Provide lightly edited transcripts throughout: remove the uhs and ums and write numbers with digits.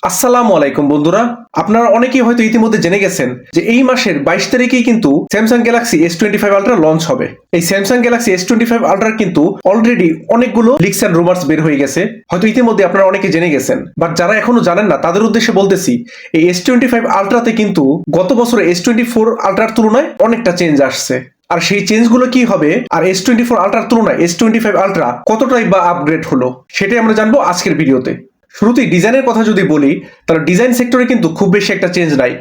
আসসালামু আলাইকুম বন্ধুরা, আপনারা অনেকেই হয়তো ইতিমধ্যে জেনে গেছেন যে এই মাসের 22 তারিখেই কিন্তু Samsung Galaxy S25 ultra launch হবে। এই স্যামসাং গ্যালাক্সি S25 আলট্রার কিন্তু অলরেডি অনেকগুলো লিকস এন্ড রুমার্স বের হয়ে গেছে, হয়তো ইতিমধ্যে আপনারা অনেকে জেনে গেছেন। বাট যারা এখনো জানেন না তাদের উদ্দেশ্যে বলতেছি, এই S25 আলট্রাতে কিন্তু গত বছরে S24 আলট্রার তুলনায় অনেকটা চেঞ্জ আসছে। আর সেই চেঞ্জগুলো কি হবে, আর S24 আলট্রার তুলনায় S25 আলট্রা কতটাই বা আপগ্রেড হলো, সেটাই আমরা জানবো আজকের ভিডিওতে। শুরুতেই ডিজাইনের কথা যদি বলি, তাহলে ডিজাইন সেক্টরে কিন্তু খুব বেশি একটা চেঞ্জ নাই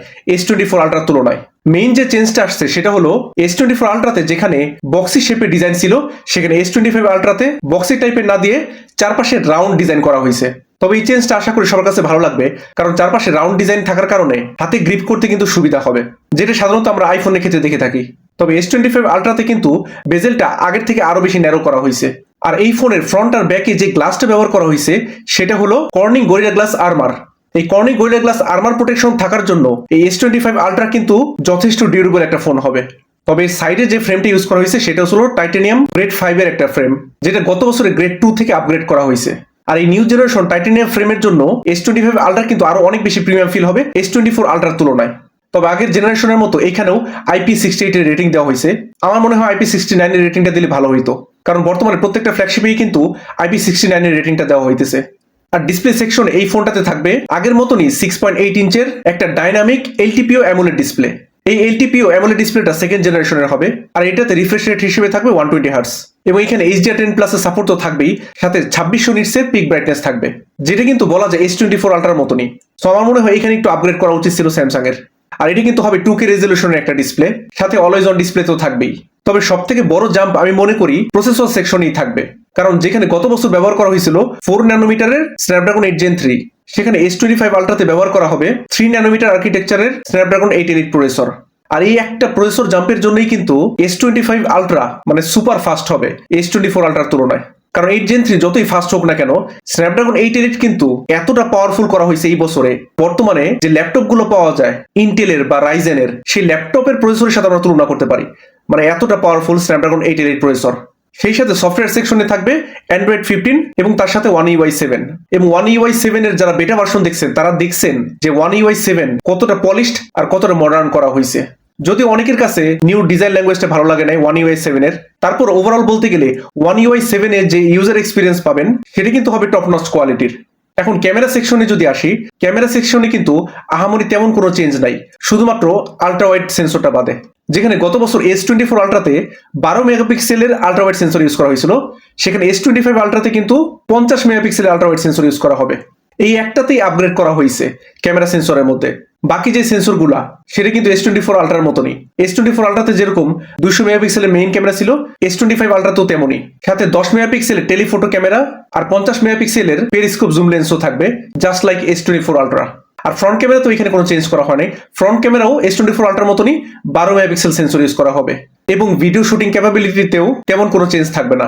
S24 আলট্রার তুলনায়। মেইন যে চেঞ্জটা আসছে সেটা হলো S24 আলট্রাতে যেখানে বক্সি শেপের ডিজাইন ছিল, সেখানে S25 আলট্রাতে বক্সি টাইপের না দিয়ে চারপাশে রাউন্ড ডিজাইন করা হয়েছে। তবে এই চেঞ্জটা আশা করি সবার কাছে ভালো লাগবে, কারণ চারপাশে রাউন্ড ডিজাইন থাকার কারণে হাতে গ্রিপ করতে কিন্তু সুবিধা হবে, যেটা সাধারণত আমরা আইফোনের ক্ষেত্রে দেখে থাকি। তবে S25 আলট্রাতে কিন্তু বেজেলটা আগের থেকে আরো বেশি ন্যারো করা হয়েছে। আর এই ফোনের ফ্রন্ট আর ব্যাকে যে গ্লাসটা ব্যবহার করা হয়েছে সেটা হলো কর্নিং গরিলা গ্লাস আর্মার। এই Corning gorilla glass armour protection থাকার জন্য এই S25 আলট্রা কিন্তু যথেষ্ট ডিউরেবল একটা ফোন হবে। তবে সাইডে যে ফ্রেমটা ইউজ করা হয়েছে সেটা হলো টাইটানিয়াম গ্রেড 5 এর একটা ফ্রেম, যেটা গত বছরে গ্রেড 2 থেকে আপগ্রেড করা হয়েছে। আর এই নিউ জেনারেশন টাইটানিয়াম ফ্রেমের জন্য S25 আলট্রা কিন্তু আরো অনেক বেশি প্রিমিয়াম ফিল হবে S24 আলট্রার তুলনায়। তবে আগের জেনারেশনের মতো এখানেও IP68 এর রেটিং দেওয়া হয়েছে। আমার মনে হয় IP69 এর রেটিংটা দিলে ভালো হইতো, কারণ বর্তমানে প্রত্যেকটা ফ্ল্যাগশিপেই কিন্তু IP69 এর রেটিংটা দেওয়া হইতেছে। আর ডিসপ্লে সেকশন এই ফোনটাতে থাকবে আগের মতনই 6.8 ইঞ্চের একটা ডাইনামিক LTPO অ্যামোলেড ডিসপ্লে। এই LTPO অ্যামোলেড ডিসপ্লেটা সেকেন্ড জেনারেশনের হবে, আর এটাতে রিফ্রেশ রেট হিসেবে থাকবে 120 হার্টজ, এবং এখানে HDR10+ এর সাপোর্ট তো থাকবেই, সাথে 2600 নিটসের পিক ব্রাইটনেস থাকবে, যেটা কিন্তু বলা যায় S24 আলট্রার মতনই। সো আমার মনে হয় এখানে একটু আপগ্রেড করা উচিত ছিল স্যামসাং এর। আর এটি কিন্তু হবে 2K রেজলিউশনের একটা ডিসপ্লে, সাথে অলওয়েজ অন ডিসপ্লে তো থাকবেই। তবে সব থেকে বড় জাম্প আমি মনে করি প্রসেসর সেকশনেই থাকবে, কারণ যেখানে গত বছর ব্যবহার করা হয়েছিল 4 ন্যানোমিটারের স্ন্যাপড্রাগন 8 Gen 3, সেখানে S25 আলট্রাতে ব্যবহার করা হবে 3 ন্যানোমিটার আর্কিটেকচারের স্ন্যাপড্রাগন 8 Elite প্রসেসর। আর এই একটা প্রসেসর জাম্পের জন্যই কিন্তু S25 আলট্রা মানে সুপার ফাস্ট হবে S24 আলট্রার তুলনায়। কারণ 8 Gen 3 যতই ফাস্ট হোক না কেন, স্ন্যাপড্রাগন 8 Elite কিন্তু এতটা পাওয়ারফুল করা হয়েছে এই বছরে, বর্তমানে যে ল্যাপটপ গুলো পাওয়া যায় ইন্টেলের বা রাইজেনের, সেই ল্যাপটপের প্রসেসরের সাথে আমরা তুলনা করতে পারি। মানে এতটা পাওয়ারফুল স্ন্যাপড্রাগন 8 Elite প্রসেসর। সেই সাথে সফটওয়্যার সেকশনে থাকবে Android 15 এবং তার সাথে One UI 7। এবং One UI 7 এর যারা বেটা ভার্সন দেখছেন তারা দেখছেন যে One UI 7 কতটা পলিশড আর কতটা মডার্ন করা হয়েছে। যদিও অনেকের কাছে নিউ ডিজাইন ল্যাঙ্গুয়েজটা ভালো লাগে নাই One UI 7 এর, তারপর ওভারঅল বলতে গেলে One UI 7 এর যে ইউজার এক্সপিরিয়েন্স পাবেন সেটা কিন্তু হবে টপ নচ কোয়ালিটির। এখন ক্যামেরা সেকশনে যদি আসি, ক্যামেরা সেকশনে কিন্তু আহামরি তেমন কোনো চেঞ্জ নাই, শুধুমাত্র আলট্রা ওয়াইড সেন্সরটা বাদে। যেখানে গত বছর S24 আলট্রাতে 12 মেগাপিক্সেলের আলট্রা ওয়াইড সেন্সর ইউজ করা হয়েছিল, সেখানে S25 আলট্রাতে কিন্তু 50 মেগাপিক্সেলের আলট্রা ওয়াইড সেন্সর ইউজ করা হবে। এই একটাতেই আপগ্রেড করা হয়েছে ক্যামেরা সেন্সরের মধ্যে। বাকি যে সেন্সরগুলা সেটা কিন্তু S24 আলট্রার মতনই। S24 আলট্রাতে যেরকম 200 মেগাপিক্সেলের মেইন ক্যামেরা ছিল, S25 আলট্রাতেও তেমনই, সাথে 10 মেগাপিক্সেলের টেলিফোটো ক্যামেরা আর 50 মেগাপিক্সেলের পেরিস্কোপ জুম লেন্সও থাকবে, জাস্ট লাইক S24 আলট্রা। আর ফ্রন্ট ক্যামেরা তো এখানে কোনো চেঞ্জ করা হয়নি, ফ্রন্ট ক্যামেরাও S24 আলট্রার মতনই 12 মেগাপিক্সেল সেন্সর ইউজ করা হবে। এবং ভিডিও শুটিং ক্যাপাবিলিটিতেও তেমন কোনো চেঞ্জ থাকবে না,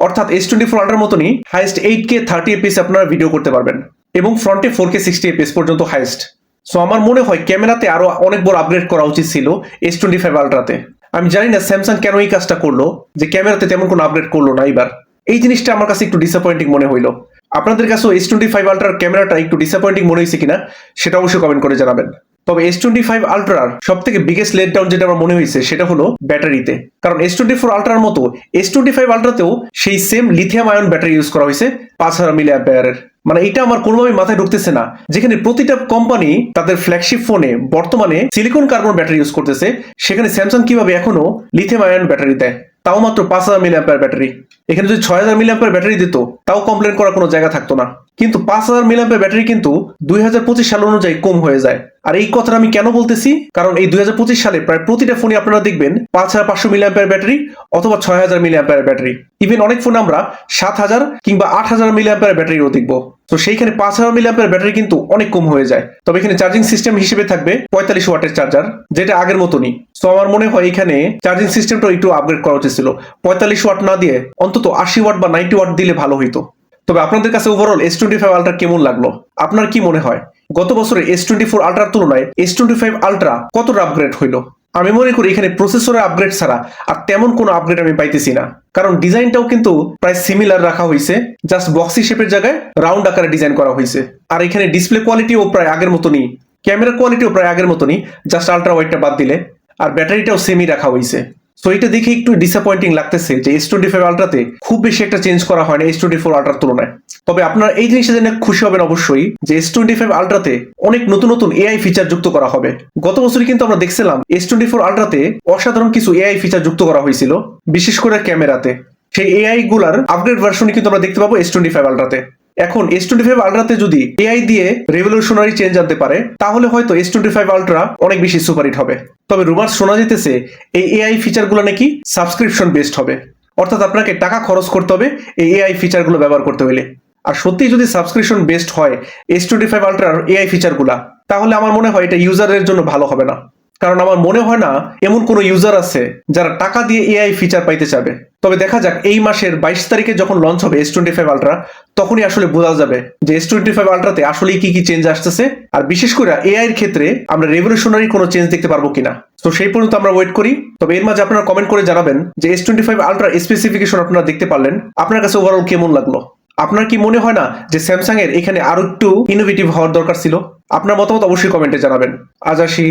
অর্থাৎ S24 আলট্রার মতনই হাইয়েস্ট 8K 30 fps আপনারা ভিডিও করতে পারবেন, এবং ফ্রন্টে 4K 60 fps পর্যন্ত হাইয়েস্ট। সো আমার মনে হয় ক্যামেরাতে আরো অনেক বড় আপগ্রেড করা উচিত ছিল S25 আলট্রাতে। আমি জানি না স্যামসাং কেন এই কাজটা করলো, যে ক্যামেরাতে তেমন কোনো আপগ্রেড করলো না এবার। এই জিনিসটা আমার কাছে একটু ডিসঅ্যাপয়েন্টিং মনে হইলো। আপনাদের কাছেও S25 আলট্রার ক্যামেরাটা একটু ডিসঅ্যাপয়েন্টিং মনে হয়েছে কিনা সেটা অবশ্যই কমেন্ট করে জানাবেন। তবে S25 আলট্রার সব থেকে বিগেস্ট লেট ডাউন যেটা আমার মনে হয়েছে সেটা হলো ব্যাটারিতে। কারণ S24 আলট্রার মতো S25 আলট্রাতেও সেই same lithium ion battery use করা হয়েছে 5000 mAh। মানে এটা আমার কোনোভাবেই মাথায় ঢুকতেছে না, যেখানে প্রতিটা কোম্পানি তাদের ফ্ল্যাগশিপ ফোনে বর্তমানে সিলিকন কার্বন ব্যাটারি ইউজ করতেছে, সেখানে স্যামসাং কিভাবে এখনো লিথিয়াম আয়ন ব্যাটারি দেয়, তাও মাত্র 5000 mAh ব্যাটারি। এখানে যদি 6000 mAh ব্যাটারি দিত তাও কমপ্লেন করার কোনো জায়গা থাকতো না, কিন্তু 5000 mAh ব্যাটারি কিন্তু 2025 সাল অনুযায়ী কম হয়ে যায়। আর এই কথাটা আমি কেন বলতেছি, কারণ এই 2025 সালে প্রায় প্রতিটা ফোনে আপনারা দেখবেন 5500 mAh ব্যাটারি অথবা 6000 mAh ব্যাটারি, ইভেন অনেক ফোন আমরা 7000 কিংবা 8000 mAh ব্যাটারিও দেখবো। তো সেইখানে 5000 mAh ব্যাটারি কিন্তু অনেক কম হয়ে যায়। তবে এখানে চার্জিং সিস্টেম হিসেবে থাকবে 45 ওয়াটের চার্জার, যেটা আগের মতনই। তো আমার মনে হয় এখানে চার্জিং সিস্টেমটা একটু আপগ্রেড করা উচিত ছিল, 45 ওয়াট না দিয়ে অন্তত 80 ওয়াট বা 90 ওয়াট দিলে ভালো হইতো। তবে আপনাদের কাছে ওভারঅল S25 আলট্রা কেমন লাগলো, আপনার কি মনে হয় গত বছরে S24 আলট্রার তুলনায় S25 আলট্রা কতটা আপগ্রেড হইলো? আমি মনে করি এখানে প্রসেসরের আপগ্রেড ছাড়া আর তেমন কোনো আপগ্রেড আমি পাইতেছি না, কারণ ডিজাইনটাও কিন্তু প্রায় সিমিলার রাখা হয়েছে, জাস্ট বক্সি শেপের জায়গায় রাউন্ড আকারে ডিজাইন করা হয়েছে। আর এখানে ডিসপ্লে কোয়ালিটিও প্রায় আগের মতনই, ক্যামেরা কোয়ালিটিও প্রায় আগের মতনই, জাস্ট আলট্রা ওয়াইডটা বাদ দিলে। আর ব্যাটারিটাও সেমই রাখা হয়েছে। সো এটা দেখে একটু ডিসঅ্যাপয়েন্টিং লাগতেছে যে S25 আলট্রাতে খুব বেশি একটা চেঞ্জ করা হয় না S24 আলট্রার তুলনায়। তবে আপনারা এই জিনিসটা জেনে খুশি হবেন অবশ্যই যে S25 আলট্রাতে অনেক নতুন নতুন এআই ফিচার যুক্ত করা হবে। গত বছরই কিন্তু আমরা দেখছিলাম S24 আলট্রাতে অসাধারণ কিছু এআই ফিচার যুক্ত করা হয়েছিল, বিশেষ করে ক্যামেরাতে। সেই এআই গুলার আপগ্রেড ভার্সনই কিন্তু আমরা দেখতে পাবো S25 আলট্রাতে। এখন S25 আলট্রাতে যদি এআই দিয়ে রেভলিউশনারি চেঞ্জ আনতে পারে, তাহলে হয়তো S25 আলট্রা অনেক বেশি সুপারহিট হবে। তবে রুমার্স শোনা যেতেছে এই এআই ফিচারগুলো নাকি সাবস্ক্রিপশন বেসড হবে, অর্থাৎ আপনাকে টাকা খরচ করতে হবে এই এআই ফিচারগুলো ব্যবহার করতে হলে। আর সত্যি যদি সাবস্ক্রিপশন বেসড হয় S25 আলট্রার এআই ফিচারগুলা, তাহলে আমার মনে হয় এটা ইউজারের জন্য ভালো হবে না, কারণ আমার মনে হয় না এমন কোনো ইউজার আছে যারা টাকা দিয়ে এআই ফিচার পাইতে চাবে। তবে দেখা যাক এই মাসের 22 তারিখে যখন লঞ্চ হবে S25 আলট্রা, তখনই আসলে বোঝা যাবে যে S25 আলট্রাতে আসলেই কি কি চেঞ্জ আসতেছে, আর বিশেষ করে এআই এর ক্ষেত্রে আমরা রেভলিউশনারি কোনো চেঞ্জ দেখতে পারবো কিনা। তো সেই পর্যন্ত আমরা ওয়েট করি। তবে এর মাঝে আপনারা কমেন্ট করে জানাবেন যে S25 আলট্রা স্পেসিফিকেশন আপনারা দেখতে পারলেন, আপনার কাছে ওভারঅল কেমন লাগলো। আপনার কি মনে হয় না যে স্যামসাং এর এখানে আরো একটু ইনোভেটিভ হওয়ার দরকার ছিল? আপনার মতামত অবশ্যই কমেন্টে জানাবেন। আজ আসি,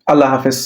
আল্লাহ হাফেজ।